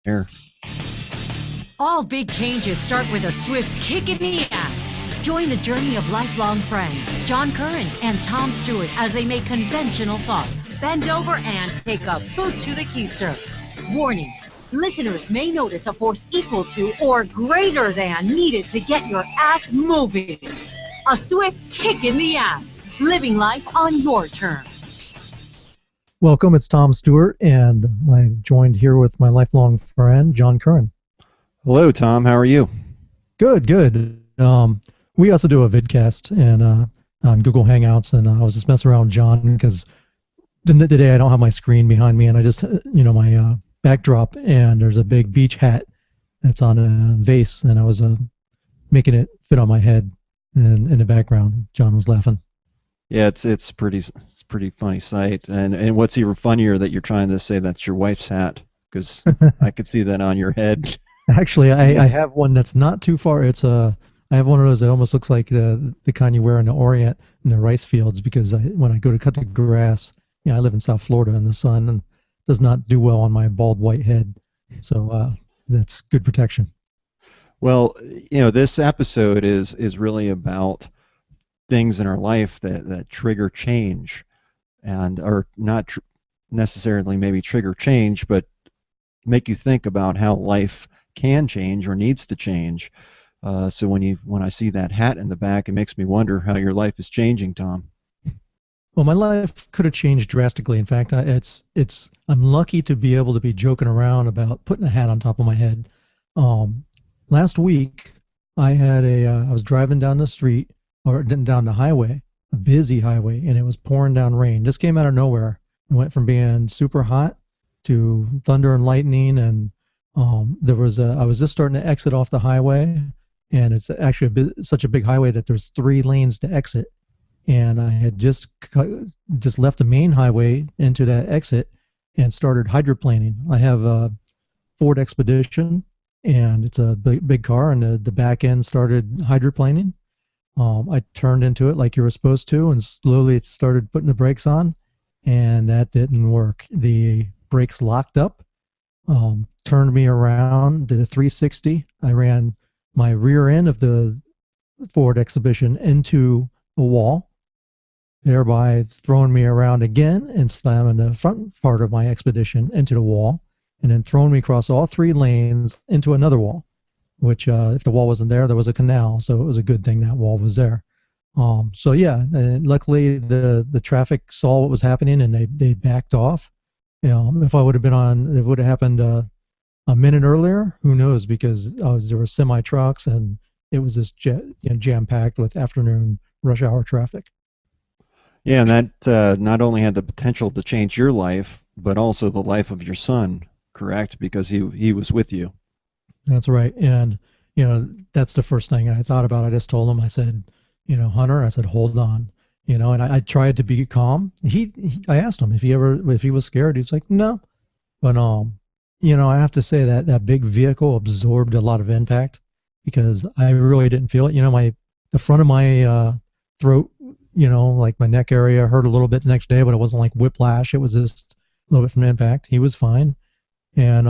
Here. All big changes start with a swift kick in the ass. Join the journey of lifelong friends, John Curran and Tom Stewart, as they make conventional thought bend over and take a boot to the keister. Warning, listeners may notice a force equal to or greater than needed to get your ass moving. A swift kick in the ass, living life on your terms. Welcome, it's Tom Stewart, and I'm joined here with my lifelong friend, John Curran. Hello, Tom. How are you? Good, good. We also do a vidcast and on Google Hangouts, and I was just messing around with John because today I don't have my screen behind me, and I just, my backdrop, and there's a big beach hat that's on a vase, and I was making it fit on my head, and in the background, John was laughing. Yeah, it's pretty funny sight, and what's even funnier that you're trying to say that's your wife's hat, because I could see that on your head. Actually, I have one that's not too far. I have one of those that almost looks like the kind you wear in the Orient in the rice fields, because when I go to cut the grass, I live in South Florida, and the sun does not do well on my bald white head. So that's good protection. Well, this episode is really about things in our life that trigger change, and or not necessarily maybe trigger change, but make you think about how life can change or needs to change. So when I see that hat in the back, it makes me wonder how your life is changing, Tom. Well, my life could have changed drastically. In fact, I'm lucky to be able to be joking around about putting a hat on top of my head. Last week, I was driving down the street, or down the highway, a busy highway, and it was pouring down rain. Just came out of nowhere. It went from being super hot to thunder and lightning, and I was just starting to exit off the highway, and it's actually such a big highway that there's 3 lanes to exit, and I had just left the main highway into that exit and started hydroplaning. I have a Ford Expedition, and it's a big car, and the back end started hydroplaning. I turned into it like you were supposed to, and slowly started putting the brakes on, and that didn't work. The brakes locked up, turned me around, did a 360. I ran my rear end of the Ford Expedition into a wall, thereby throwing me around again and slamming the front part of my Expedition into the wall, and then throwing me across all 3 lanes into another wall, which if the wall wasn't there was a canal, so it was a good thing that wall was there. So yeah, and luckily the traffic saw what was happening, and they backed off. If it would have happened a minute earlier, who knows? Because there were semi trucks, and it was just jam packed with afternoon rush hour traffic. Yeah, and that not only had the potential to change your life, but also the life of your son, correct? Because he was with you. That's right, and that's the first thing I thought about. I just told him, I said, Hunter, I said, hold on. And I tried to be calm. I asked him if he was scared. He's like, no. But I have to say that big vehicle absorbed a lot of impact, because I really didn't feel it. The front of my throat, like my neck area, hurt a little bit the next day, but it wasn't like whiplash. It was just a little bit from impact. He was fine, and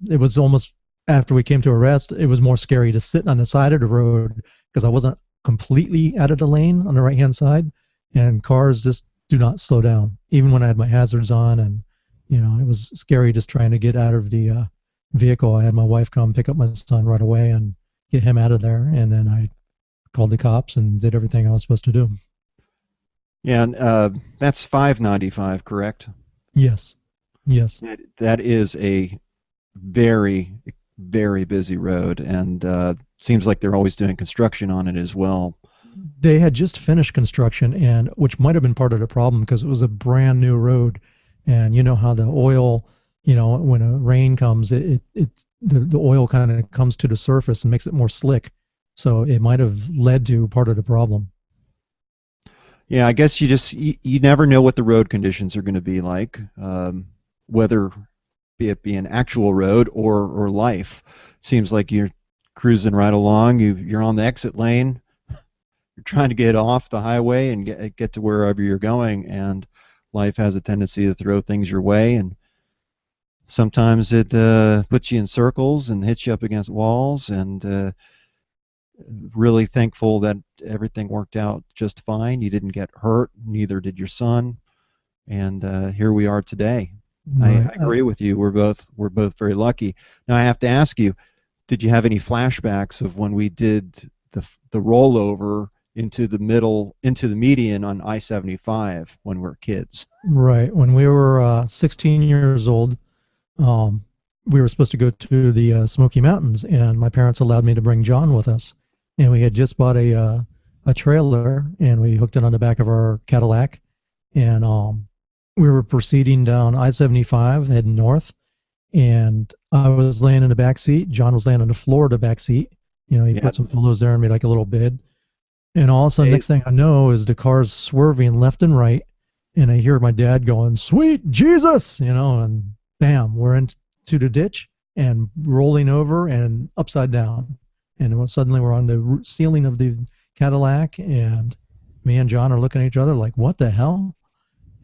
it was almost after we came to a rest, it was more scary to sit on the side of the road, because I wasn't completely out of the lane on the right hand side, and cars just do not slow down, even when I had my hazards on. And it was scary just trying to get out of the vehicle. I had my wife come pick up my son right away and get him out of there, and then I called the cops and did everything I was supposed to do. Yeah, and that's 595, correct? Yes. That is a very, very busy road, and seems like they're always doing construction on it as well. They had just finished construction, and which might have been part of the problem, because it was a brand new road, and you know how the oil, when a rain comes, the oil kind of comes to the surface and makes it more slick. So it might have led to part of the problem. Yeah, I guess you never know what the road conditions are going to be like, whether it be an actual road or life. Seems like you're cruising right along. You're on the exit lane. You're trying to get off the highway and get to wherever you're going, and life has a tendency to throw things your way. And Sometimes it puts you in circles and hits you up against walls, and really thankful that everything worked out just fine. You didn't get hurt, neither did your son, and here we are today. I Right. agree with you. We're both very lucky. Now I have to ask you, did you have any flashbacks of when we did the rollover into the median on I-75 when we were kids? Right. When we were 16 years old, um, we were supposed to go to the Smoky Mountains, and my parents allowed me to bring John with us. And we had just bought a trailer, and we hooked it on the back of our Cadillac, and we were proceeding down I-75 heading north. And I was laying in the back seat. John was laying on the floor of the back seat. He Yeah. put some pillows there and made like a little bed. And all of a sudden, Hey, next thing I know is the car's swerving left and right, and I hear my dad going, "Sweet Jesus!" And bam, we're into the ditch and rolling over and upside down. And suddenly we're on the ceiling of the Cadillac, and me and John are looking at each other like, "What the hell?"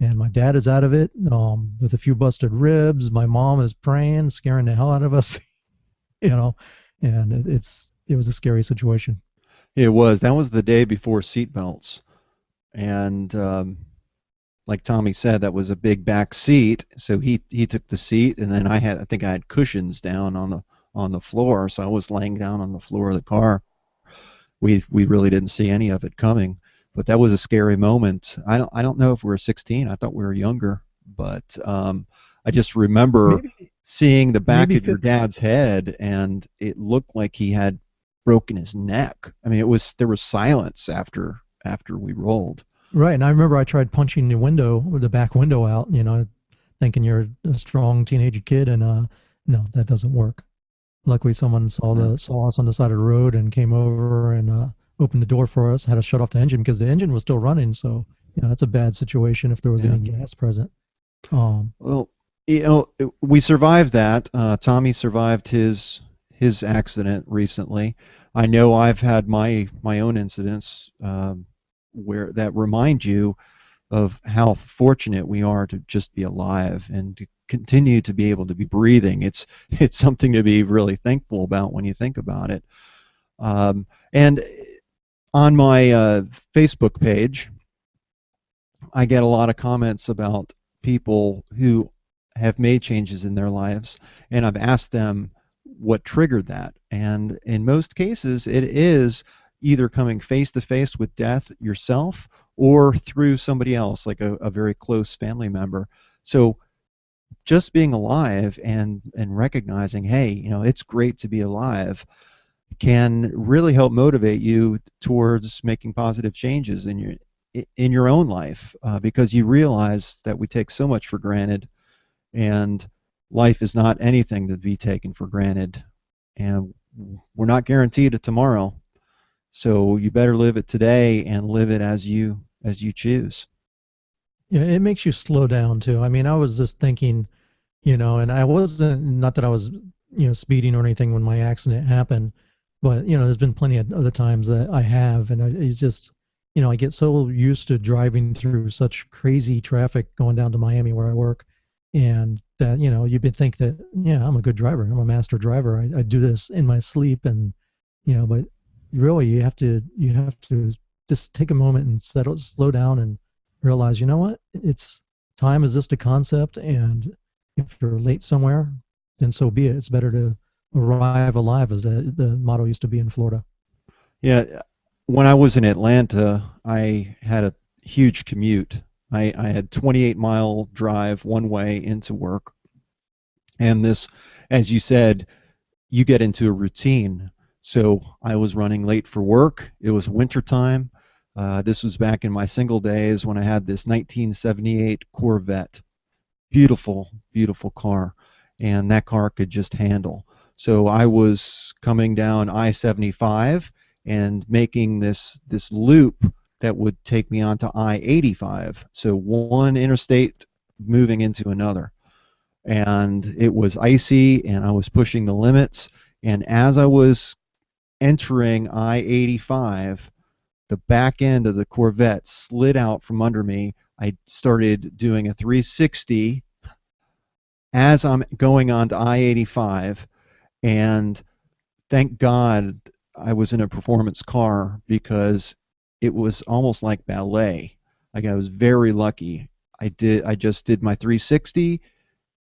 And my dad is out of it with a few busted ribs. My mom is praying, scaring the hell out of us, you know. And it was a scary situation. that was the day before seatbelts, and like Tommy said, that was a big back seat. So he took the seat, and then I think I had cushions down on the floor, so I was laying down on the floor of the car. We really didn't see any of it coming, but that was a scary moment. I don't know if we were 16. I thought we were younger, but I just remember Maybe seeing the back maybe of your dad's head, and it looked like he had broken his neck. I mean, there was silence after we rolled. right. And I remember I tried punching the back window out, thinking you're a strong teenage kid, and no, that doesn't work. Luckily, someone Yeah. saw us on the side of the road and came over and opened the door for us. Had to shut off the engine because the engine was still running. So, that's a bad situation if there was Yeah. any gas present. Um, Well, we survived that. Tommy survived his accident recently. I know I've had my own incidents where that remind you of how fortunate we are to just be alive and to continue to be able to be breathing. It's something to be really thankful about when you think about it. And on my Facebook page, I get a lot of comments about people who have made changes in their lives, and I've asked them what triggered that. And in most cases, it is either coming face to face with death yourself or through somebody else, like a very close family member. So just being alive and recognizing, hey, it's great to be alive, can really help motivate you towards making positive changes in your own life, because you realize that we take so much for granted, and life is not anything to be taken for granted, and we're not guaranteed a tomorrow. So you better live it today and live it as you choose. yeah, it makes you slow down too. I mean, I was just thinking, and I wasn't, not that I was, speeding or anything when my accident happened, but, there's been plenty of other times that I have, and it's just, I get so used to driving through such crazy traffic going down to Miami where I work, and that, you would think that, yeah, I'm a good driver. I'm a master driver. I do this in my sleep, and, but really you have to just take a moment and slow down and realize, you know what, it's time is just a concept, and if you're late somewhere, then so be it. It's better to arrive alive, as the motto used to be in Florida. Yeah, when I was in Atlanta, I had a huge commute. I had 28-mile drive one way into work, and this, as you said, you get into a routine. So I was running late for work. It was wintertime. This was back in my single days when I had this 1978 Corvette. Beautiful, beautiful car. And that car could just handle. So I was coming down I-75 and making this loop that would take me onto I-85. So one interstate moving into another, and it was icy, and I was pushing the limits. And as I was entering I-85, the back end of the Corvette slid out from under me. I started doing a 360 as I'm going on to I-85, and thank God I was in a performance car because it was almost like ballet. Like, I was very lucky. I just did my 360,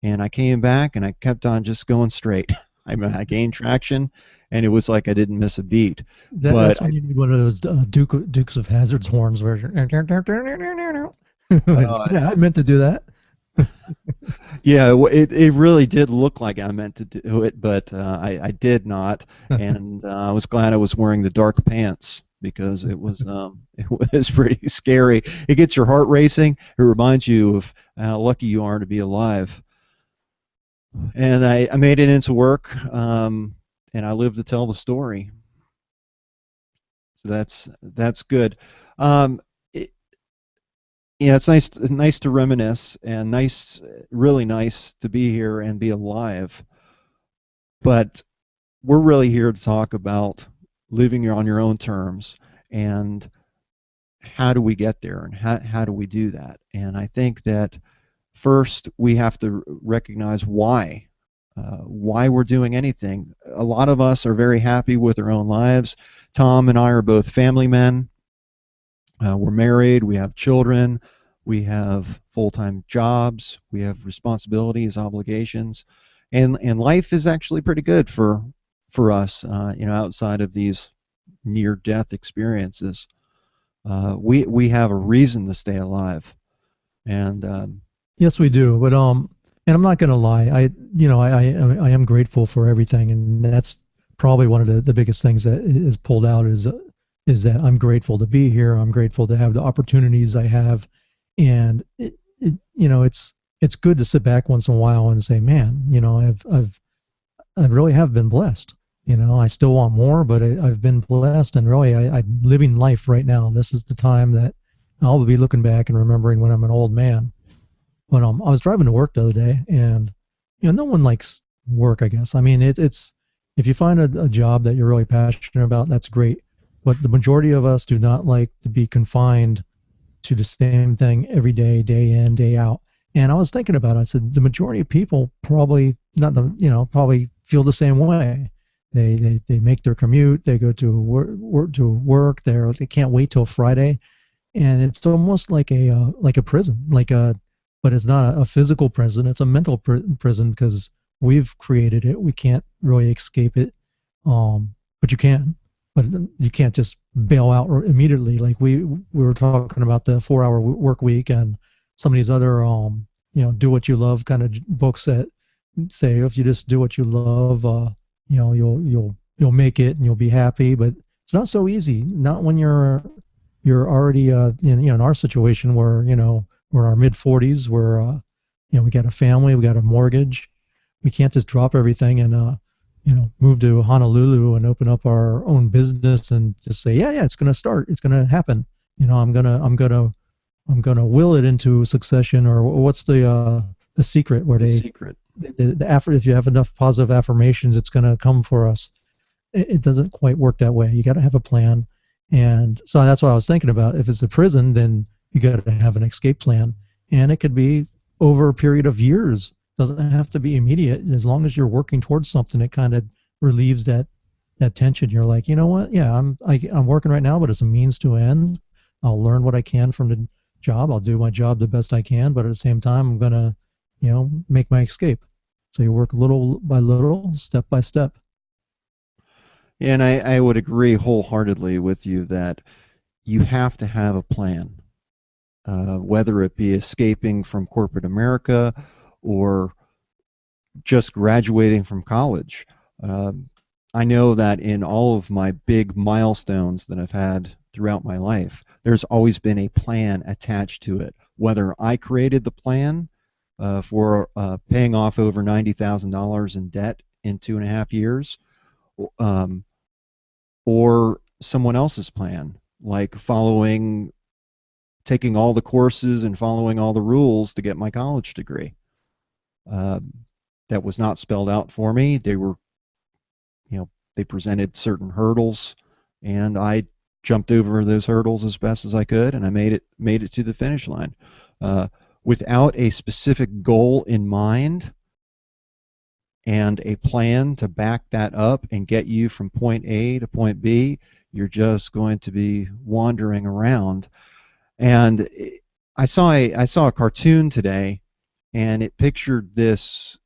and I came back and I kept on just going straight. I gained traction, and it was like I didn't miss a beat. But That's when you need one of those Dukes of Hazzard's horns where yeah, I meant to do that. yeah, it really did look like I meant to do it, but I did not, and I was glad I was wearing the dark pants because it was it was pretty scary. It gets your heart racing. It reminds you of how lucky you are to be alive. And I made it into work, and I lived to tell the story. So that's good. Um, it, yeah, it's nice to reminisce, and really nice to be here and be alive. But we're really here to talk about living on your own terms, and how do we get there, and how do we do that. And I think that first we have to recognize why we're doing anything. A lot of us are very happy with our own lives. Tom and I are both family men. We're married, we have children, we have full-time jobs, we have responsibilities, obligations, and life is actually pretty good for us, outside of these near-death experiences. We have a reason to stay alive, and Yes, we do. But and I'm not gonna lie. I am grateful for everything, and that's probably one of the biggest things that is pulled out is that I'm grateful to be here. I'm grateful to have the opportunities I have, and it's good to sit back once in a while and say, man, I really have been blessed. I still want more, but I've been blessed, and really, I'm living life right now. This is the time that I'll be looking back and remembering when I'm an old man. But I was driving to work the other day, and no one likes work, I guess. I mean, it's if you find a job that you're really passionate about, that's great. But the majority of us do not like to be confined to the same thing every day, day in, day out. And I was thinking about it. I said the majority of people probably not the probably feel the same way. They make their commute. They go to work. They can't wait till Friday, and it's almost like a prison, but it's not a physical prison. It's a mental prison because we've created it. We can't really escape it, but you can. But you can't just bail out immediately. Like we were talking about the 4-hour work week and some of these other do what you love kind of books that say if you just do what you love, you'll make it and you'll be happy. But it's not so easy. Not when you're already in our situation where we're in our mid 40s, where we got a family, we got a mortgage. We can't just drop everything and move to Honolulu and open up our own business and just say, yeah, it's going to start, it's going to happen. I'm gonna will it into succession, or what's the secret where the secret. if you have enough positive affirmations, it's going to come for us. It doesn't quite work that way. You got to have a plan, and so that's what I was thinking about. If it's a prison, then you got to have an escape plan, and it could be over a period of years. Doesn't have to be immediate. As long as you're working towards something, it kind of relieves that tension. You're like, you know what? Yeah, I'm working right now, but it's a means to an end. I'll learn what I can from the job. I'll do my job the best I can, but at the same time, I'm gonna, make my escape. So you work little by little, step by step. And I would agree wholeheartedly with you that you have to have a plan, whether it be escaping from corporate America or just graduating from college. I know that in all of my big milestones that I've had throughout my life, there's always been a plan attached to it. Whether I created the plan for paying off over $90,000 in debt in 2.5 years, um, or someone else's plan, like taking all the courses and following all the rules to get my college degree. That was not spelled out for me. They presented certain hurdles, and I jumped over those hurdles as best as I could, and I made it to the finish line. Without a specific goal in mind, and a plan to back that up and get you from point A to point B, you're just going to be wandering around. And I saw a cartoon today, and it pictured this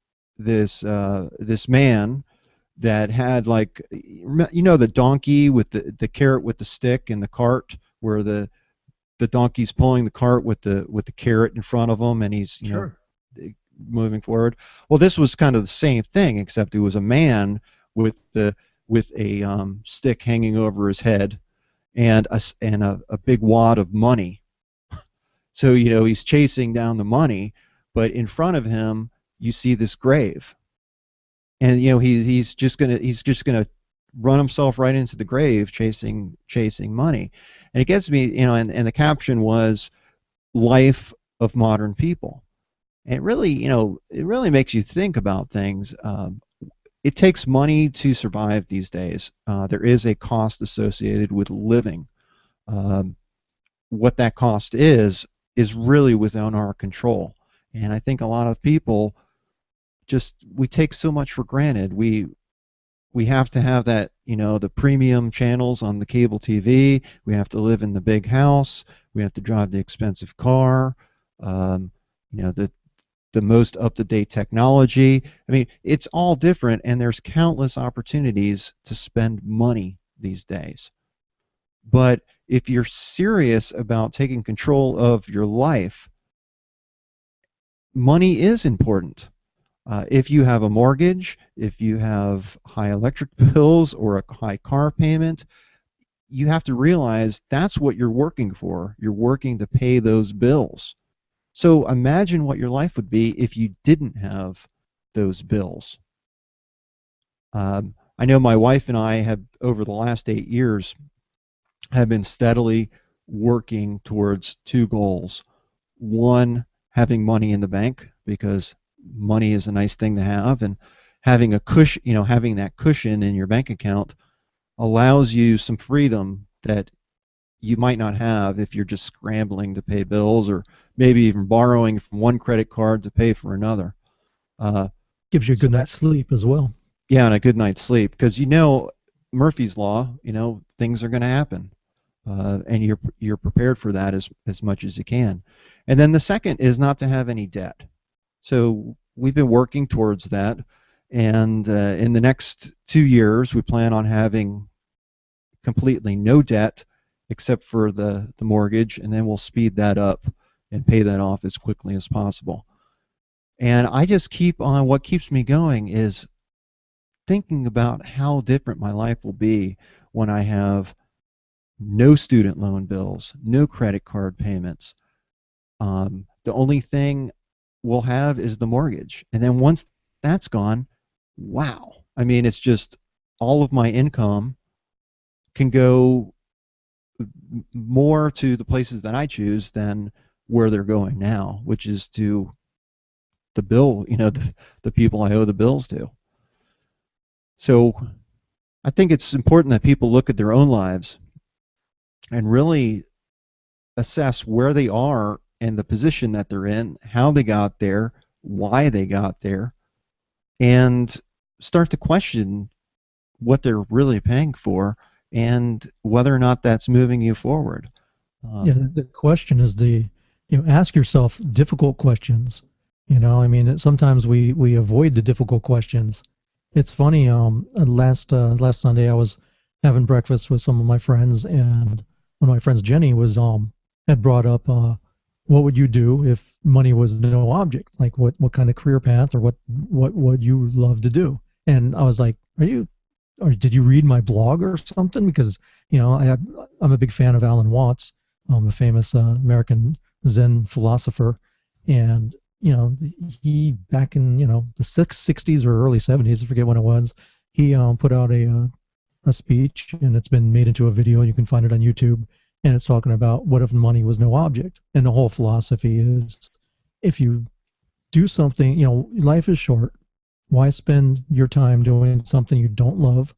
man that had, like, the donkey with the carrot with the stick in the cart, where the donkey's pulling the cart with the carrot in front of him, and he's Sure. moving forward. Well, this was kind of the same thing, except it was a man with a stick hanging over his head, and a big wad of money. So he's chasing down the money, but in front of him you see this grave, and he's just gonna run himself right into the grave chasing money. And it gets me, and the caption was life of modern people. And it really makes you think about things. It takes money to survive these days. There is a cost associated with living. Um, what that cost is really within our control. And I think a lot of people, just we take so much for granted. We have to have that, the premium channels on the cable TV. We have to live in the big house. We have to drive the expensive car. Um, the most up-to-date technology. I mean, it's all different, and there's countless opportunities to spend money these days. But if you're serious about taking control of your life, money is important. If you have a mortgage, if you have high electric bills or a high car payment, you have to realize that's what you're working for. You're working to pay those bills. So imagine what your life would be if you didn't have those bills. I know my wife and I have, over the last 8 years, have been steadily working towards two goals. One, having money in the bank, because money is a nice thing to have, and having a cushion, having that cushion in your bank account allows you some freedom that you might not have if you're just scrambling to pay bills, or maybe even borrowing from one credit card to pay for another. Uh, Gives you a so good that, night's sleep as well. yeah, and a good night's sleep, because Murphy's law, things are going to happen, and you're prepared for that as much as you can. And then the second is not to have any debt. So we've been working towards that, and in the next 2 years, we plan on having completely no debt except for the mortgage, and then we'll speed that up and pay that off as quickly as possible. And I just keep on, what keeps me going is thinking about how different my life will be when I have no student loan bills, no credit card payments. The only thing we'll have is the mortgage. And then once that's gone, wow. I mean, it's just all of my income can go more to the places that I choose than where they're going now, which is to the bill, the people I owe the bills to. So I think it's important that people look at their own lives and really assess where they are and the position that they're in, how they got there, why they got there, and start to question what they're really paying for and whether or not that's moving you forward. Yeah, Um, the question is ask yourself difficult questions. I mean, sometimes we avoid the difficult questions. It's funny. Last Sunday I was having breakfast with some of my friends, and one of my friends, Jenny, was had brought up, what would you do if money was no object? Like, what kind of career path, or what would you love to do? And I was like, or did you read my blog or something? Because I'm a big fan of Alan Watts, a famous American Zen philosopher, and he, back in the 60s or early 70s, I forget when it was, he put out a speech, and it's been made into a video. You can find it on YouTube, and it's talking about what if money was no object. And the whole philosophy is, if you do something, life is short. Why spend your time doing something you don't love?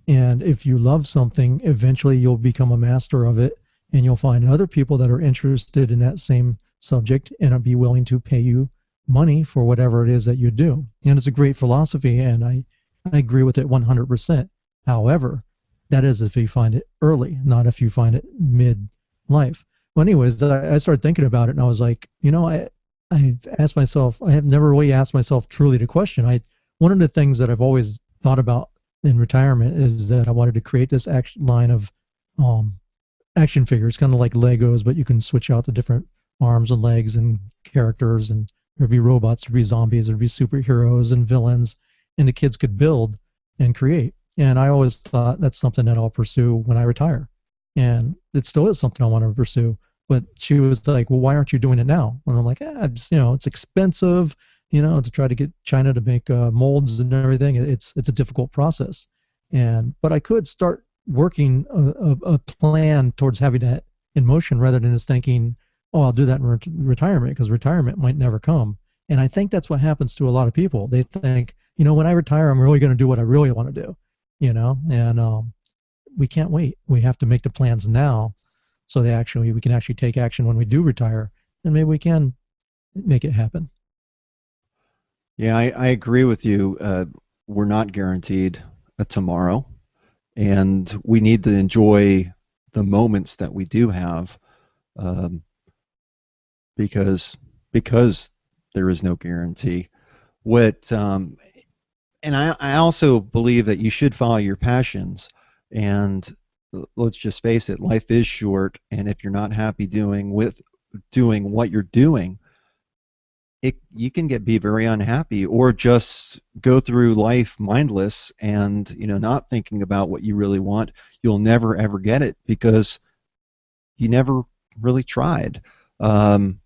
And if you love something, eventually you'll become a master of it, and you'll find other people that are interested in that same subject and be willing to pay you money for whatever it is that you do. And it's a great philosophy, and I agree with it 100%. However, that is if you find it early, not if you find it mid life. Well, anyways, I started thinking about it, and I was like, I asked myself, I have never really asked myself truly the question. One of the things that I've always thought about in retirement is that I wanted to create this action line of um, action figures, kind of like Legos, but you can switch out the different arms and legs and characters, and there'd be robots, there'd be zombies, there'd be superheroes and villains, and the kids could build and create. And I always thought that's something that I'll pursue when I retire. And it still is something I want to pursue. But she was like, "Well, why aren't you doing it now?" And I'm like, it's expensive, to try to get China to make molds and everything. It's a difficult process. But I could start working a plan towards having that in motion rather than just thinking, "Oh, I'll do that in retirement," because retirement might never come. And I think that's what happens to a lot of people. They think, when I retire, I'm really going to do what I really want to do, and we can't wait. We have to make the plans now so that we can actually take action when we do retire, and maybe we can make it happen. Yeah, I agree with you. We're not guaranteed a tomorrow, and we need to enjoy the moments that we do have, um, because because there is no guarantee. What and I also believe that you should follow your passions. And let's just face it, life is short, and if you're not happy doing what you're doing, you can be very unhappy, or just go through life mindless and not thinking about what you really want. You'll never ever get it because you never really tried. Um,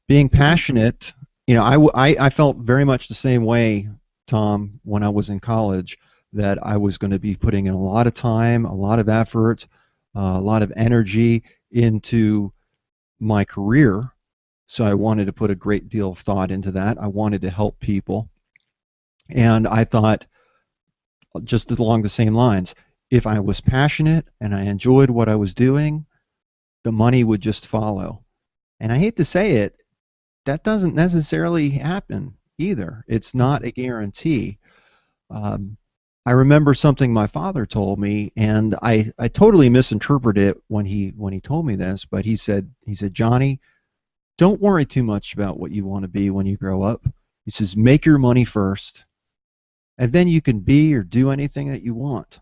Being passionate, I felt very much the same way, Tom, when I was in college, that I was going to be putting in a lot of time, a lot of effort, a lot of energy into my career. So I wanted to put a great deal of thought into that. I wanted to help people. And I thought, just along the same lines, if I was passionate and I enjoyed what I was doing, the money would just follow. And I hate to say it, that doesn't necessarily happen either. It's not a guarantee. Um, I remember something my father told me, and I totally misinterpreted it when he told me this. But he said, Johnny, don't worry too much about what you want to be when you grow up. He says, make your money first, and then you can be or do anything that you want.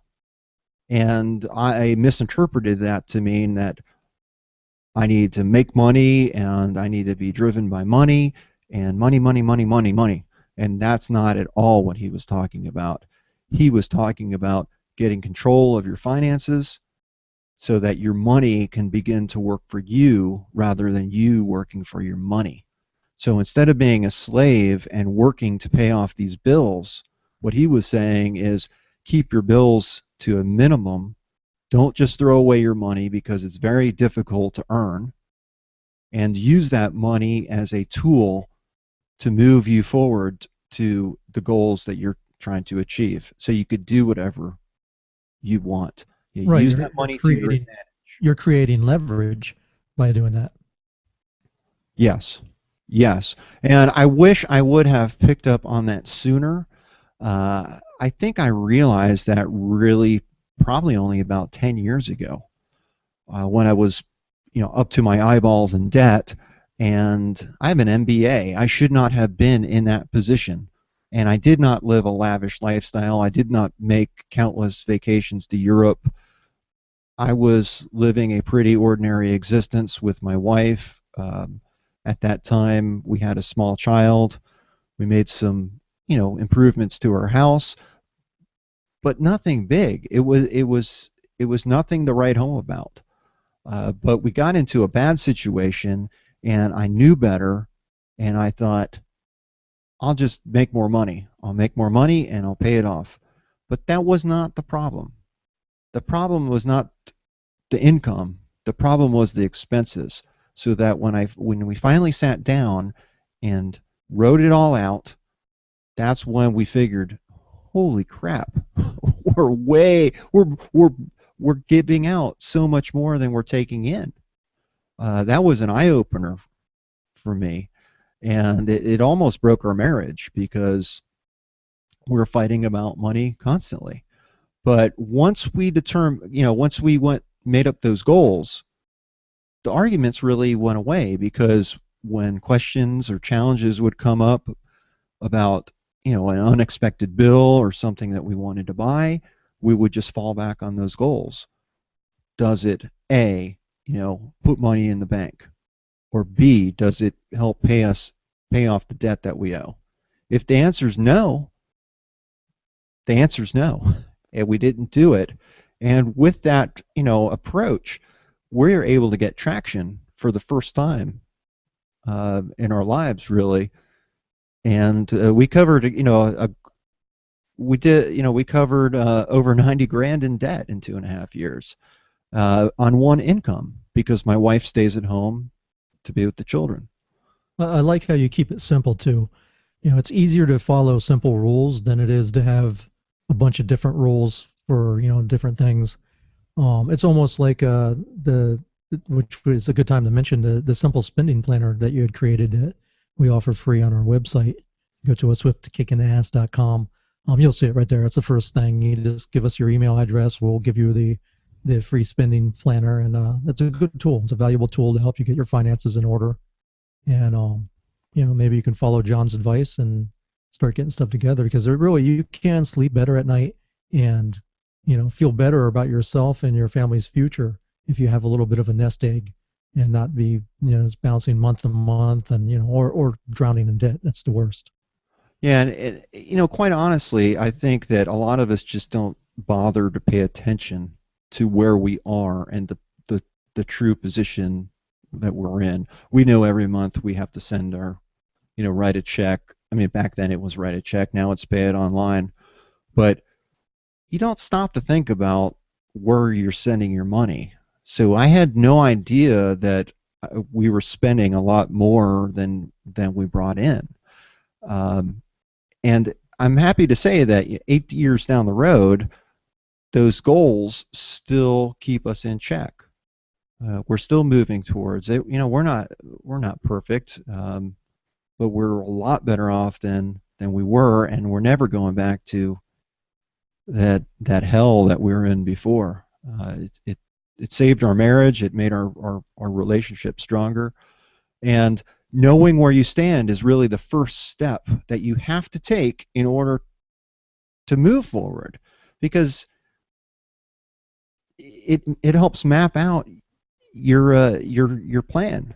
And I misinterpreted that to mean that I need to make money and I need to be driven by money and money, money, money, money, money. And that's not at all what he was talking about. He was talking about getting control of your finances so that your money can begin to work for you rather than you working for your money. So instead of being a slave and working to pay off these bills, what he was saying is keep your bills to a minimum. Don't just throw away your money because it's very difficult to earn, and use that money as a tool to move you forward to the goals that you're trying to achieve. So you could do whatever you want. You Right, use that money to your advantage. you're creating leverage by doing that. Yes, yes. And I wish I would have picked up on that sooner. I think I realized that really probably only about 10 years ago, when I was, up to my eyeballs in debt, and I have an MBA. I should not have been in that position. And I did not live a lavish lifestyle. I did not make countless vacations to Europe. I was living a pretty ordinary existence with my wife. At that time, we had a small child. We made some, improvements to our house, but nothing big. It was nothing to write home about. But we got into a bad situation, and I knew better, and I thought, I'll just make more money. I'll make more money, and I'll pay it off. But that was not the problem. The problem was not the income. The problem was the expenses. So that when we finally sat down and wrote it all out, that's when we figured, holy crap, we're way we're giving out so much more than we're taking in. That was an eye opener for me. And it almost broke our marriage because we were fighting about money constantly. But once we determined, once we went made up those goals, the arguments really went away because when questions or challenges would come up about, an unexpected bill or something that we wanted to buy, we would just fall back on those goals. Does it A, put money in the bank? Or B, does it help pay off the debt that we owe? If the answer is no, the answer is no. And we didn't do it. And with that, approach, we're able to get traction for the first time in our lives, really. And we covered, we covered over 90 grand in debt in 2.5 years on one income because my wife stays at home to be with the children. I like how you keep it simple too. It's easier to follow simple rules than it is to have a bunch of different rules for, different things. It's almost like which is a good time to mention the simple spending planner that you had created that we offer free on our website. Go to swiftkickinass.com. You'll see it right there. It's the first thing. You just give us your email address. We'll give you the free spending planner, and it's a good tool. It's a valuable tool to help you get your finances in order. And maybe you can follow John's advice and start getting stuff together because really you can sleep better at night and feel better about yourself and your family's future if you have a little bit of a nest egg and not be just bouncing month to month and or drowning in debt. That's the worst. Yeah, and quite honestly, I think that a lot of us just don't bother to pay attention to where we are and the true position that we're in. We know every month we have to send our, write a check. I mean, back then it was write a check. Now it's pay it online. But you don't stop to think about where you're sending your money. So I had no idea that we were spending a lot more than we brought in. Um, and I'm happy to say that 8 years down the road, those goals still keep us in check. We're still moving towards it. We're not perfect, but we're a lot better off than we were, and we're never going back to that hell that we were in before. It saved our marriage. It made our relationship stronger. And knowing where you stand is really the first step that you have to take in order to move forward, because it helps map out your plan.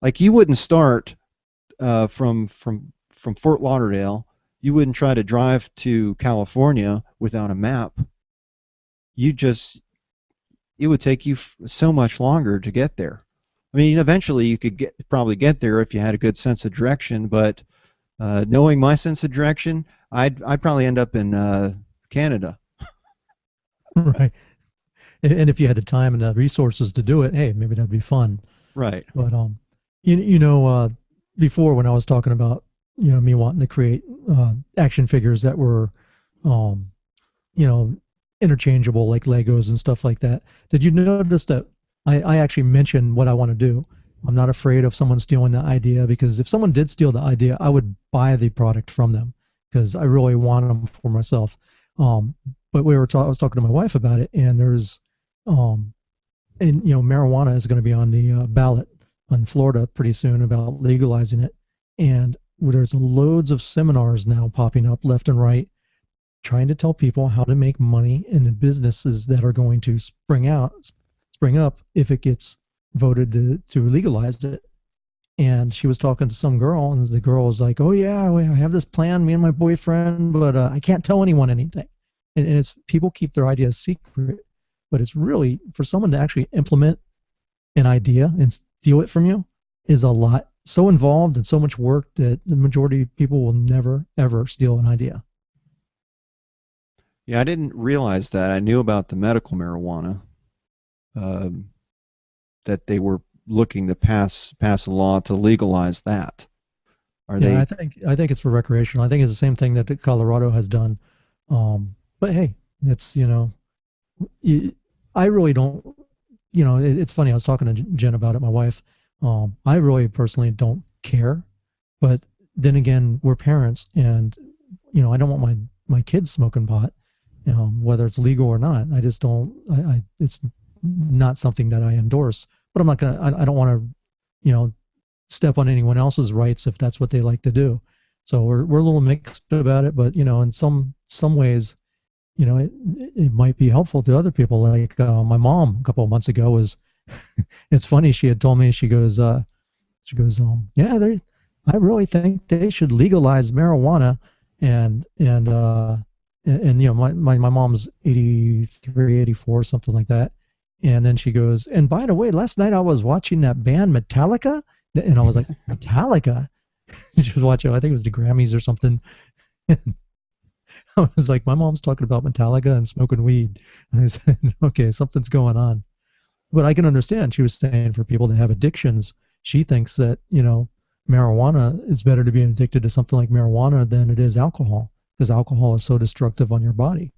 Like you wouldn't start from Fort Lauderdale. You wouldn't try to drive to California without a map. You just it would take you so much longer to get there. I mean, eventually you could probably get there if you had a good sense of direction, but knowing my sense of direction, I'd probably end up in Canada. Right. And if you had the time and the resources to do it, hey, maybe that'd be fun. Right. But before when I was talking about me wanting to create action figures that were um, you know interchangeable like Legos and stuff like that, did you notice that I actually mentioned what I want to do? I'm not afraid of someone stealing the idea because if someone did steal the idea, I would buy the product from them because I really want them for myself. Um, but I was talking to my wife about it, and um, marijuana is going to be on the ballot in Florida pretty soon about legalizing it, and there's loads of seminars now popping up left and right trying to tell people how to make money in the businesses that are going to spring up if it gets voted to legalize it. And she was talking to some girl, and the girl was like, "Oh yeah, I have this plan, me and my boyfriend, but I can't tell anyone anything." And it's people keep their ideas secret, but it's really for someone to actually implement an idea and steal it from you is a lot so involved and so much work that the majority of people will never ever steal an idea. Yeah, I didn't realize that. I knew about the medical marijuana, um, that they were looking to pass a law to legalize that. Are Yeah, they? I think it's for recreational. I think it's the same thing that Colorado has done. But hey, it's y- I really don't. It's funny. I was talking to Jen about it, my wife. I really personally don't care But then again, we're parents, and I don't want my kids smoking pot, whether it's legal or not. I just don't. It's not something that I endorse. But I'm not gonna. I don't want to, step on anyone else's rights if that's what they like to do. So we're a little mixed about it, but in some ways, it might be helpful to other people. Like my mom a couple of months ago was. It's funny. She had told me yeah, I really think they should legalize marijuana, and my mom's 83, 84, something like that. And then she goes, and by the way, last night I was watching that band Metallica, and I was like, Metallica? She was watching, I think it was the Grammys or something. And I was like, my mom's talking about Metallica and smoking weed. And I said, okay, something's going on. But I can understand. She was saying for people that have addictions, she thinks that, marijuana is better to be addicted to something like marijuana than it is alcohol, because alcohol is so destructive on your body.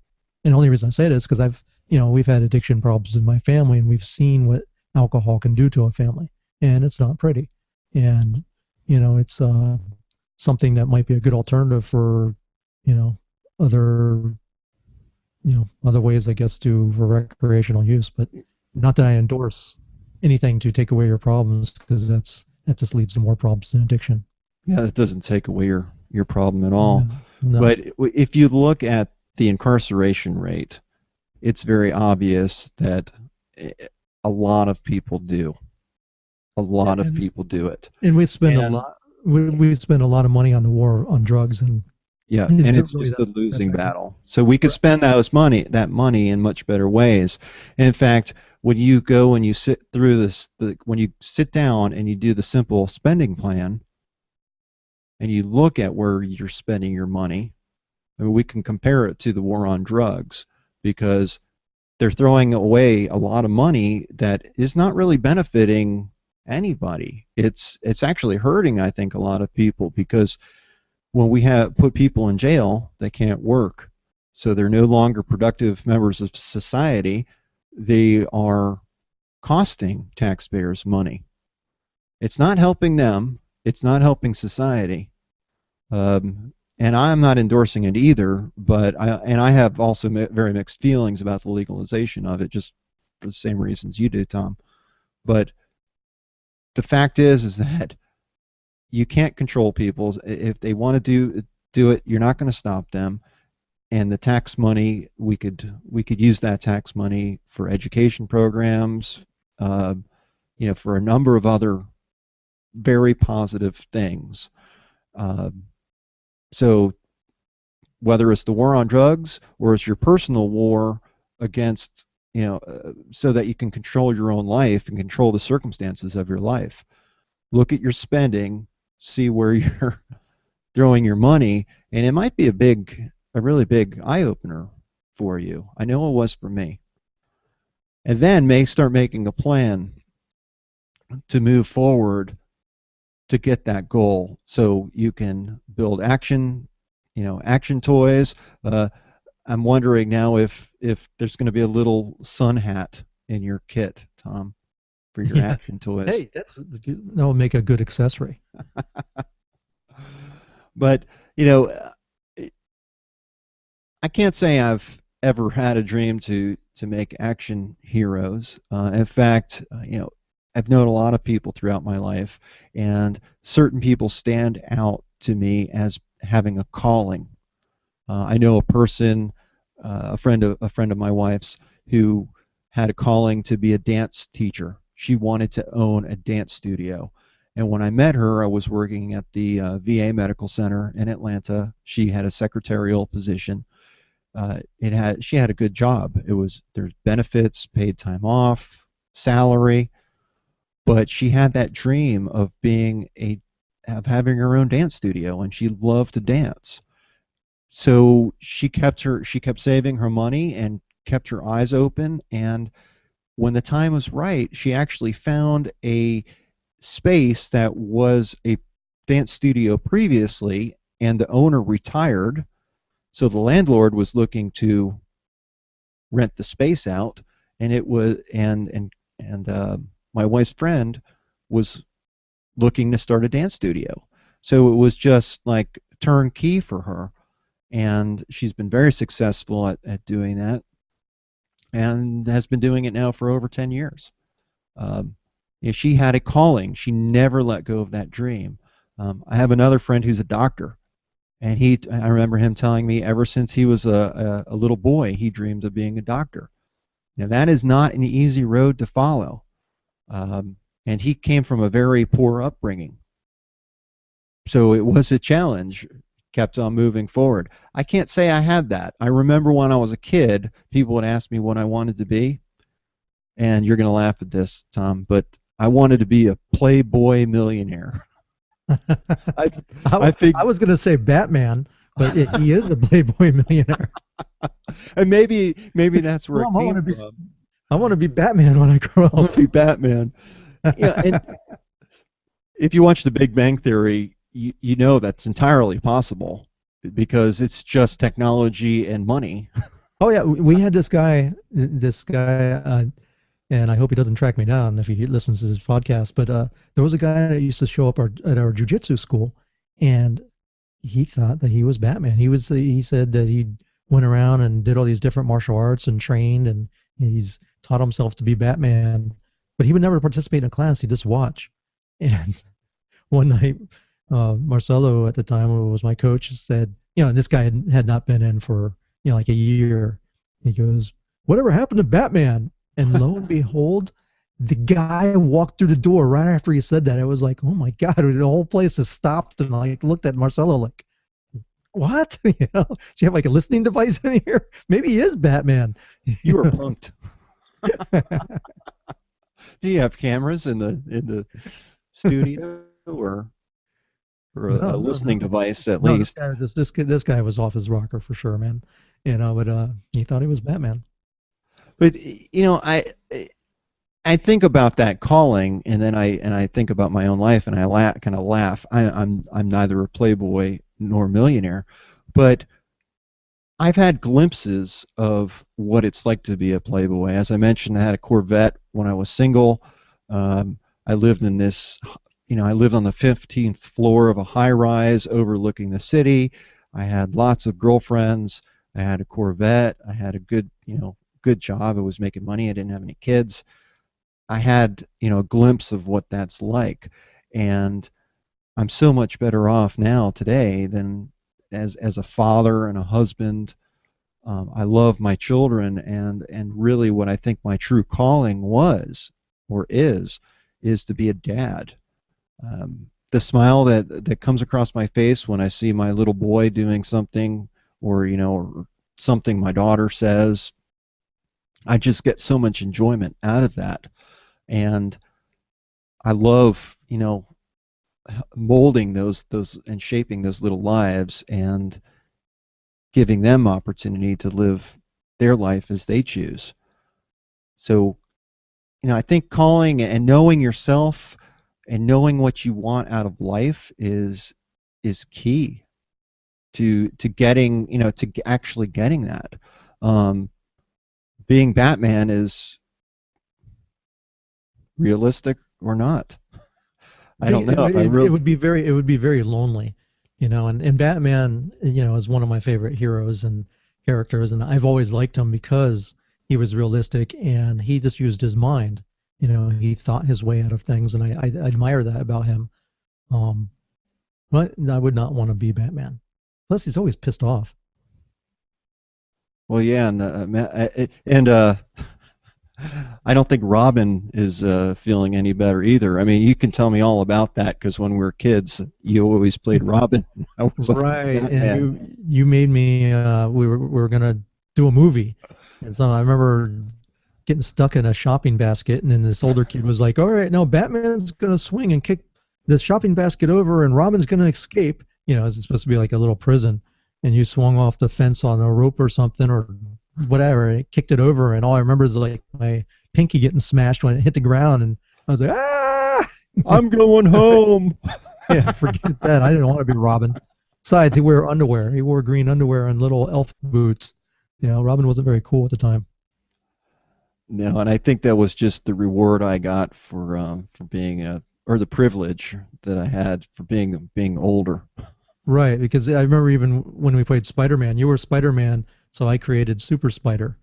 And the only reason I say this is because we've had addiction problems in my family, and we've seen what alcohol can do to a family, and it's not pretty. And, it's something that might be a good alternative for, you know, other, other ways, I guess, for recreational use. But not that I endorse anything to take away your problems, because that just leads to more problems and addiction. Yeah, that doesn't take away your problem at No, all. no. But if you look at the incarceration rate, it's very obvious that eh, a lot of people do. A lot of And people do it. and we spend a And lot we spend a lot of money on the war on drugs, and yeah, and is it it's really just a that losing effective? battle. So we could Right. spend that money in much better ways. And in fact, when you go and you sit through when you sit down and you do the simple spending plan and you look at where you're spending your money, I mean, we can compare it to the war on drugs because they're throwing away a lot of money that is not really benefiting anybody. It's actually hurting, I think, a lot of people because when we have put people in jail, they can't work. So they're no longer productive members of society. They are costing taxpayers money. It's not helping them. It's not helping society. And I'm not endorsing it either, but I have also very mixed feelings about the legalization of it, just for the same reasons you do, Tom. But the fact is that you can't control people. If they want to do it, you're not going to stop them. And the tax money, we could use that tax money for education programs, uh, for a number of other very positive things. Uh, so whether it's the war on drugs or it's your personal war against, so that you can control your own life and control the circumstances of your life. Look at your spending, see where you're throwing your money, and it might be a really big eye opener for you. I know it was for me. And then start making a plan to move forward to get that goal so you can build action toys. uh, I'm wondering now if there's going to be a little sun hat in your kit, Tom, for your Yeah. action toys. Hey, that will make a good accessory. But you know I can't say I've ever had a dream to make action heroes. In fact, I've known a lot of people throughout my life, and certain people stand out to me as having a calling. I know a person, a friend of my wife's, who had a calling to be a dance teacher. She wanted to own a dance studio. And when I met her, I was working at the VA Medical Center in Atlanta. She had a secretarial position. She had a good job. There's benefits, paid time off, salary, but she had that dream of having her own dance studio, and she loved to dance. So she kept saving her money and kept her eyes open, and when the time was right, she actually found a space that was a dance studio previously, and the owner retired, so the landlord was looking to rent the space out, and it was and my wife's friend was looking to start a dance studio. So it was just like turnkey for her. And she's been very successful at doing that and has been doing it now for over 10 years. Um, she had a calling. She never let go of that dream. I have another friend who's a doctor, and I remember him telling me ever since he was a little boy, he dreamed of being a doctor. Now, that is not an easy road to follow. Um, and he came from a very poor upbringing. So it was a challenge, kept on moving forward. I can't say I had that. I remember when I was a kid, people would ask me what I wanted to be, and you're going to laugh at this, Tom, but I wanted to be a playboy millionaire. I, I I think, was going to say Batman, but he is a Playboy millionaire. and maybe that's where it Mom, came from. I want to be Batman when I grow I want up. to be Batman. Yeah, and if you watch The Big Bang Theory, you know that's entirely possible because it's just technology and money. Oh yeah, we had this guy, and I hope he doesn't track me down if he listens to this podcast. But there was a guy that used to show up at our jujitsu school, and he thought that he was Batman. He said that he went around and did all these different martial arts and trained, and he's taught himself to be Batman. But he would never participate in a class. He'd just watch. And one night, Marcelo at the time, who was my coach, said, this guy had not been in for like a year. He goes, "Whatever happened to Batman?" And lo and behold, the guy walked through the door right after he said that. It was like, oh my God, the whole place has stopped and like looked at Marcelo like, what? So you have like a listening device in here? Maybe he is Batman. You were punked. Do you have cameras in the studio or a No, no, listening no. device at No, this least? guy was just this guy was off his rocker for sure, man. But he thought he was Batman. But I think about that calling, and then I think about my own life, and I kind of laugh. I'm neither a playboy nor millionaire, but I've had glimpses of what it's like to be a playboy. As I mentioned, I had a Corvette when I was single. I lived in this, I lived on the 15th floor of a high rise overlooking the city. I had lots of girlfriends. I had a Corvette. I had a good job. I was making money. I didn't have any kids. I had, a glimpse of what that's like. And I'm so much better off now today than as a father and a husband. I love my children, and really what I think my true calling was or is to be a dad. The smile that comes across my face when I see my little boy doing something, or something my daughter says, I just get so much enjoyment out of that. And I love, molding those and shaping those little lives and giving them opportunity to live their life as they choose. So, I think calling and knowing yourself and knowing what you want out of life is key to getting, actually getting that. Um, Being Batman is realistic or not. I don't know if I It really. would be very lonely, and Batman, is one of my favorite heroes and characters, and I've always liked him because he was realistic and he just used his mind. He thought his way out of things, and I admire that about him. Um, but I would not want to be Batman. Plus, he's always pissed off. Well, yeah, and I don't think Robin is feeling any better either. I mean, you can tell me all about that because when we were kids, you always played Robin. I was always Right, and Batman. you made me. We were gonna do a movie, and so I remember getting stuck in a shopping basket, and then this older kid was like, "All right, now Batman's gonna swing and kick the shopping basket over, and Robin's gonna escape." It's supposed to be like a little prison, and you swung off the fence on a rope or something or whatever, and it kicked it over, and all I remember is like my pinky getting smashed when it hit the ground, and I was like, "Ah!" I'm going home. Yeah, forget that. I didn't want to be Robin. Besides, he wore underwear. He wore green underwear and little elf boots. Robin wasn't very cool at the time. No, and I think that was just the reward I got for being or the privilege that I had for being older. Right, because I remember even when we played Spider-Man, you were Spider-Man, so I created Super Spider,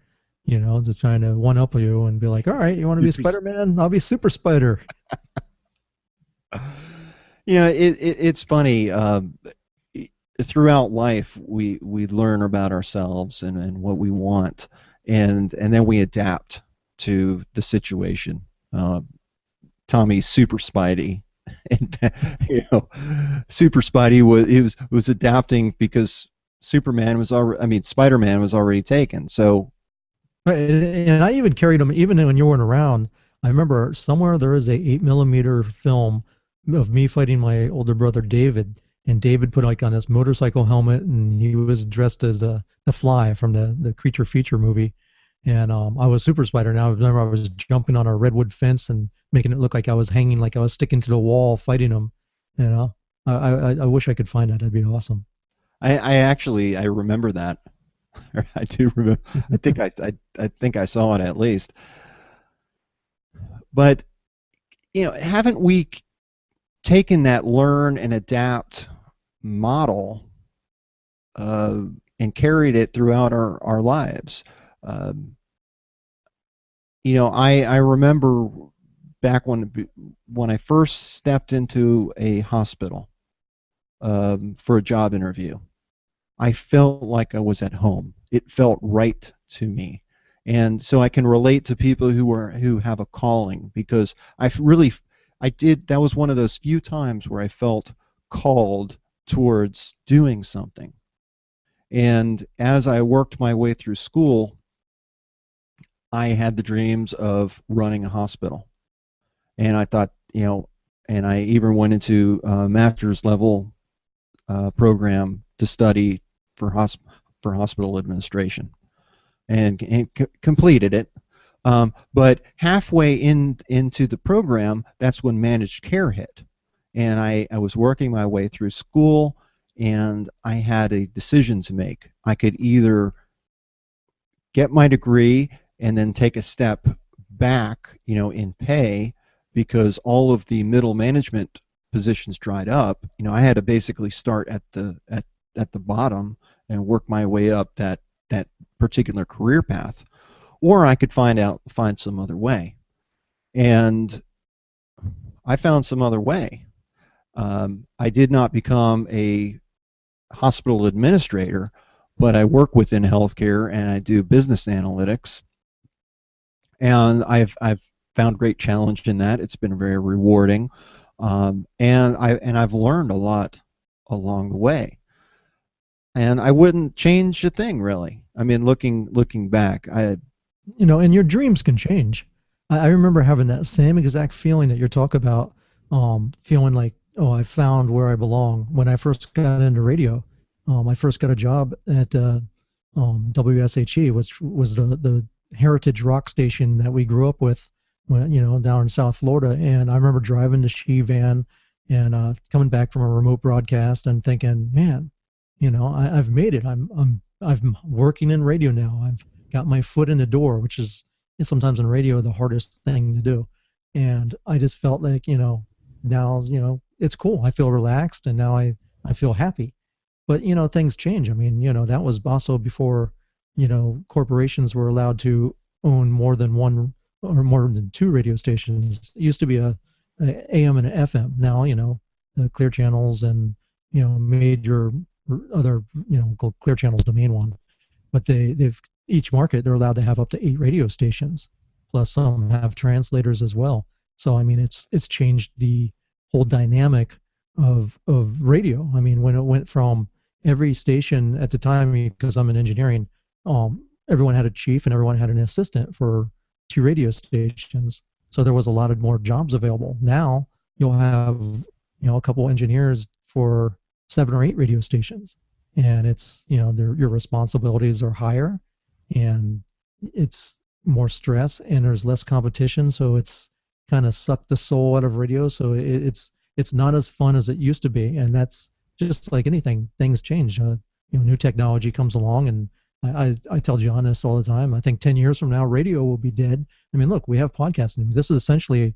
to trying to one up you and be like, all right, you want to be Super. Spider-Man? I'll be Super Spider. It's funny. Throughout life, we learn about ourselves and what we want, and then we adapt to the situation. Uh, Tommy's Super Spidey, and Super Spidey was adapting because Superman was already, I mean, Spider-Man was already taken. So Right, and I even carried them even when you weren't around. I remember somewhere there is a 8 millimeter film of me fighting my older brother David, and David put like on his motorcycle helmet, and he was dressed as the Fly from the Creature feature movie, and I was Super Spider. Now I remember I was jumping on a redwood fence and making it look like I was hanging, like I was sticking to the wall fighting him. You know, I wish I could find that. That'd be awesome. I actually I remember that. I do remember. I think I saw it at least. But haven't we taken that learn and adapt model uh, and carried it throughout our lives? Um, I remember back when I first stepped into a hospital for a job interview. I felt like I was at home. It felt right to me. And so I can relate to people who have a calling, because I did, that was one of those few times where I felt called towards doing something. And as I worked my way through school, I had the dreams of running a hospital. And I thought, and I even went into a master's level program to study for hospital administration, and completed it. But halfway into the program, that's when managed care hit, and I was working my way through school, and I had a decision to make. I could either get my degree and then take a step back, in pay, because all of the middle management positions dried up. I had to basically start at the bottom and work my way up that particular career path, or I could find some other way. And I found some other way. I did not become a hospital administrator, but I work within healthcare and I do business analytics, and I've found great challenge in that. It's been very rewarding, and I've learned a lot along the way. And I wouldn't change a thing, really. I mean, looking back, And your dreams can change. I remember having that same exact feeling that you're talking about, feeling like, oh, I found where I belong. When I first got into radio, I first got a job at WSHE, which was the heritage rock station that we grew up with, when, down in South Florida. And I remember driving the She van and coming back from a remote broadcast and thinking, man, I've made it. I'm working in radio now. I've got my foot in the door, which is sometimes in radio the hardest thing to do. And I just felt like, now, it's cool. I feel relaxed, and now I feel happy. But, things change. I mean, that was also before, corporations were allowed to own more than one or more than two radio stations. It used to be a AM and an FM. Now, the clear channels and, major other, clear channels, the main one. But they've each market, they're allowed to have up to 8 radio stations, plus some have translators as well. So I mean, it's changed the whole dynamic of radio. I mean, when it went from every station at the time, because I'm in engineering, everyone had a chief and everyone had an assistant for 2 radio stations. So there was a lot of more jobs available. Now you'll have a couple engineers for 7 or 8 radio stations, and it's your responsibilities are higher, and it's more stress, and there's less competition, so it's kind of sucked the soul out of radio. So it's not as fun as it used to be, and that's just like anything. Things change. New technology comes along, and I tell John this all the time. I think 10 years from now, radio will be dead. I mean, look, we have podcasting. This is essentially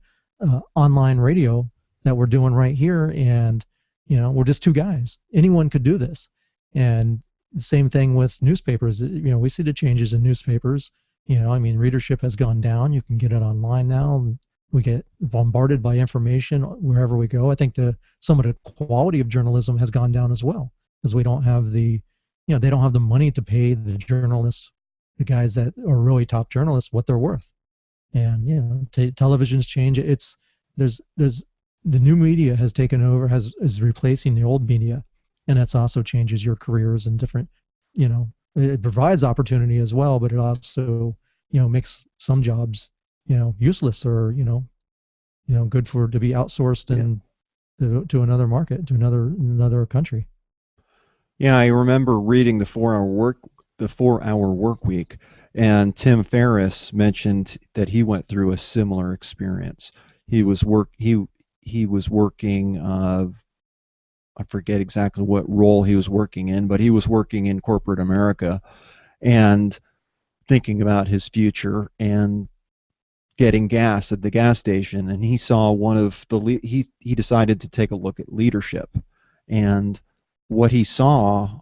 online radio that we're doing right here, and we're just two guys. Anyone could do this. And the same thing with newspapers. We see the changes in newspapers. I mean, readership has gone down. You can get it online now. We get bombarded by information wherever we go. I think some of the quality of journalism has gone down as well, because we don't have they don't have the money to pay the journalists, the guys that are really top journalists, what they're worth. And television's change. There's the new media has taken over, is replacing the old media, and that's also changes your careers and different. It provides opportunity as well, but it also makes some jobs useless, or good to be outsourced Yeah. and to another market, to another country. Yeah, I remember reading the 4-hour work week, and Tim Ferriss mentioned that he went through a similar experience. He was working. I forget exactly what role he was working in, but he was working in corporate America and thinking about his future and getting gas at the gas station. And he saw he decided to take a look at leadership, and what he saw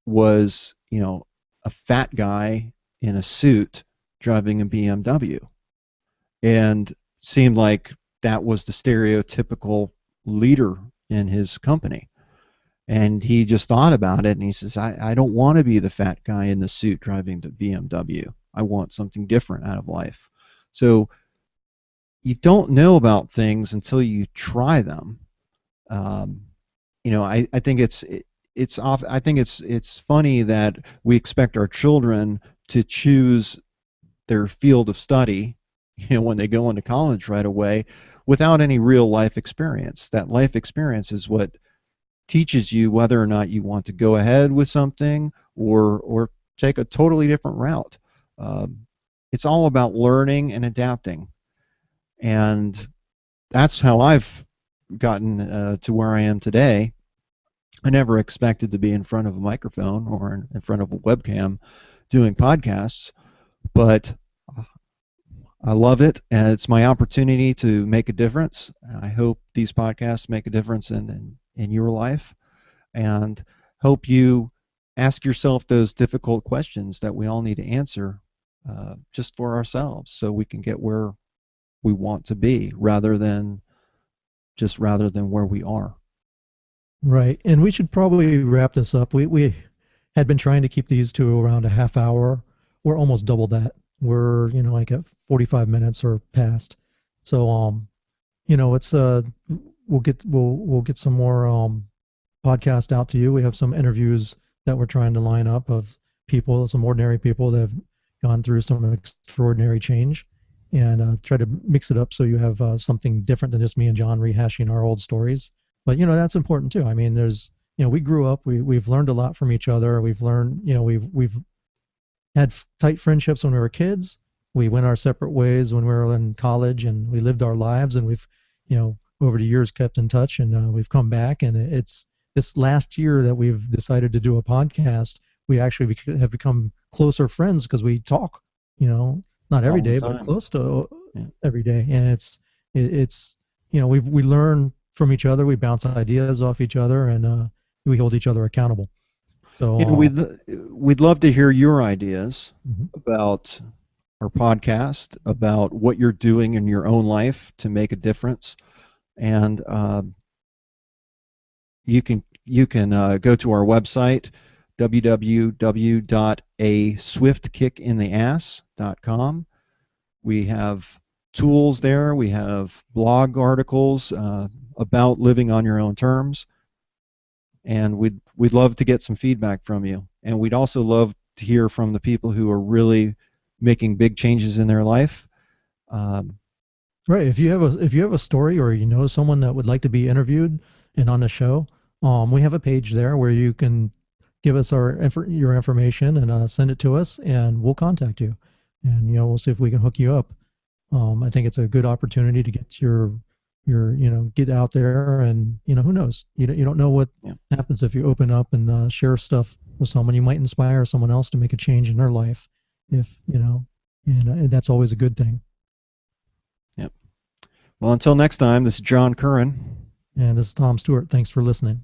was a fat guy in a suit driving a BMW, and seemed like that was the stereotypical leader in his company. And he just thought about it, and he says, I don't want to be the fat guy in the suit driving the BMW. I want something different out of life. So you don't know about things until you try them. Um, I think it's funny that we expect our children to choose their field of study, when they go into college right away, without any real life experience. That life experience is what teaches you whether or not you want to go ahead with something, or take a totally different route. It's all about learning and adapting, and that's how I've gotten to where I am today. I never expected to be in front of a microphone or in front of a webcam doing podcasts, but I love it, and it's my opportunity to make a difference. I hope these podcasts make a difference in your life, and hope you ask yourself those difficult questions that we all need to answer, just for ourselves, so we can get where we want to be, rather than where we are. Right. And we should probably wrap this up. We had been trying to keep these to around a half hour. We're almost double that. We're, like at 45 minutes or past. So, it's we'll get some more podcast out to you. We have some interviews that we're trying to line up of people, some ordinary people that have gone through some extraordinary change, and try to mix it up so you have something different than just me and John rehashing our old stories. But that's important too. I mean, we grew up, we've learned a lot from each other. We've learned, we've had tight friendships when we were kids. We went our separate ways when we were in college, and we lived our lives, and we've, over the years kept in touch, and we've come back. And it's this last year that we've decided to do a podcast. We actually have become closer friends because we talk, not every All the day, but time. close to Yeah. every day. And it's we learn from each other. We bounce ideas off each other, and we hold each other accountable. So Yeah, we'd love to hear your ideas mhm. about our podcast, about what you're doing in your own life to make a difference. And you can go to our website, www.aswiftkickintheass.com. We have tools there. We have blog articles about living on your own terms, and we'd love to get some feedback from you. And we'd also love to hear from the people who are really making big changes in their life. Um, Right. If you have a story, or someone that would like to be interviewed and on the show, we have a page there where you can give us your information, and send it to us, and we'll contact you, and we'll see if we can hook you up. I think it's a good opportunity to get get out there, and who knows, you don't know what yeah, happens if you open up and share stuff with someone. You might inspire someone else to make a change in their life, if and that's always a good thing. yeah. Well, until next time, this is John Curran. And this is Tom Stewart. Thanks for listening.